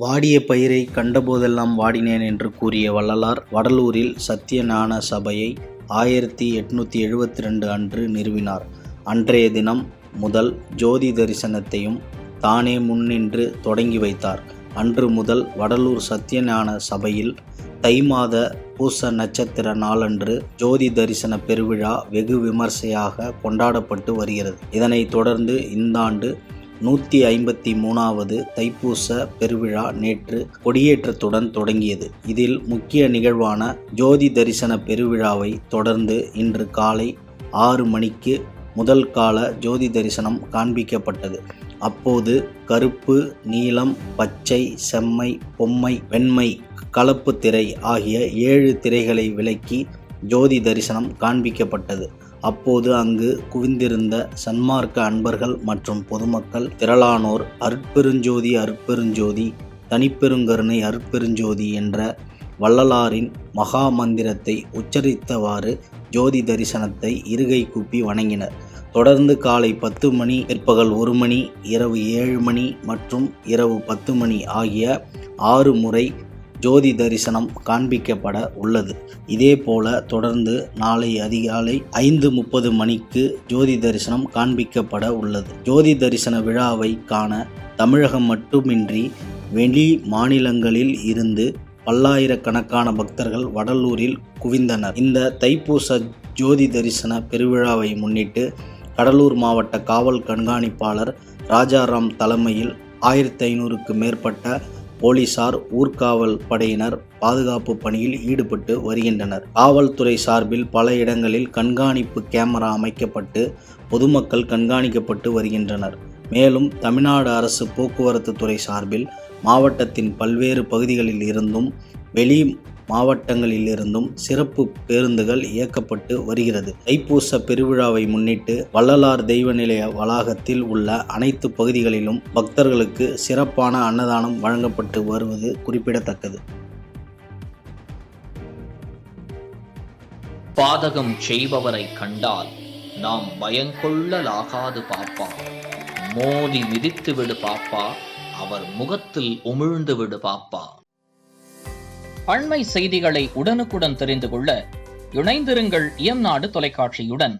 வாடிய பயிரை கண்டபோதெல்லாம் வாடினேன் என்று கூறிய வள்ளலார் வடலூரில் சத்தியஞான சபையை 1872 அன்று நிறுவினார். அன்றைய தினம் முதல் ஜோதி தரிசனத்தையும் தானே முன்னின்று தொடங்கி வைத்தார். அன்று முதல் வடலூர் சத்தியஞான சபையில் தை மாத பூச நட்சத்திர நாளன்று ஜோதி தரிசன பெருவிழா வெகு விமர்சையாக கொண்டாடப்பட்டு வருகிறது. இதனைத் தொடர்ந்து இந்த ஆண்டு 153வது தைப்பூச பெருவிழா நேற்று கொடியேற்றத்துடன் தொடங்கியது. இதில் முக்கிய நிகழ்வான ஜோதி தரிசன பெருவிழாவை தொடர்ந்து இன்று காலை 6 மணிக்கு முதல் கால ஜோதி தரிசனம் காண்பிக்கப்பட்டது. அப்போது கருப்பு, நீலம், பச்சை, செம்மை, பொம்மை, வெண்மை, கலப்பு திரை ஆகிய 7 திரைகளை விலக்கி ஜோதி தரிசனம் காண்பிக்கப்பட்டது. அப்போது அங்கு குவிந்திருந்த சன்மார்க்க அன்பர்கள் மற்றும் பொதுமக்கள் திரளானோர் அருட்பெருஞ்சோதி அருட்பெருஞ்சோதி தனிப்பெருங்கருணை அருட்பெருஞ்சோதி என்ற வள்ளலாரின் மகா மந்திரத்தை உச்சரித்தவாறு ஜோதி தரிசனத்தை இருகை கூப்பி வணங்கினர். தொடர்ந்து காலை 10 மணி, பிற்பகல் 1 மணி, இரவு 7 மணி மற்றும் இரவு 10 மணி ஆகிய 6 முறை ஜோதி தரிசனம் காண்பிக்கப்பட உள்ளது. இதேபோல தொடர்ந்து நாளை அதிகாலை 5:30 மணிக்கு ஜோதி தரிசனம் காண்பிக்கப்பட உள்ளது. ஜோதி தரிசன விழாவை காண தமிழகம் மட்டுமின்றி வெளி மாநிலங்களில் இருந்து பல்லாயிரக்கணக்கான பக்தர்கள் வடலூரில் குவிந்தனர். இந்த தைப்பூச ஜோதி தரிசன பெருவிழாவை முன்னிட்டு கடலூர் மாவட்ட காவல் கண்காணிப்பாளர் ராஜாராம் தலைமையில் 1500க்கு மேற்பட்ட போலீசார், ஊர்காவல் படையினர் பாதுகாப்பு பணியில் ஈடுபட்டு வருகின்றனர். காவல்துறை சார்பில் பல இடங்களில் கண்காணிப்பு கேமரா அமைக்கப்பட்டு பொதுமக்கள் கண்காணிக்கப்பட்டு வருகின்றனர். மேலும் தமிழ்நாடு அரசு போக்குவரத்து துறை சார்பில் மாவட்டத்தின் பல்வேறு பகுதிகளில் இருந்தும் வெளி மாவட்டங்களிலிருந்தும் சிறப்பு பேருந்துகள் இயக்கப்பட்டு வருகிறது. தைப்பூச பெருவிழாவை முன்னிட்டு வள்ளலார் தெய்வ நிலைய வளாகத்தில் உள்ள அனைத்து பகுதிகளிலும் பக்தர்களுக்கு சிறப்பான அன்னதானம் வழங்கப்பட்டு வருவது குறிப்பிடத்தக்கது. பாதகம் செய்பவரை கண்டால் நாம் பயங்கொள்ளலாகாது பாப்பா, மோதி மிதித்து விடு பாப்பா, அவர் முகத்தில் உமிழ்ந்து விடு பாப்பா. அண்மை செய்திகளை உடனுக்குடன் தெரிந்து கொள்ள இணைந்திருங்கள் இயம்நாடு தொலைக்காட்சியுடன்.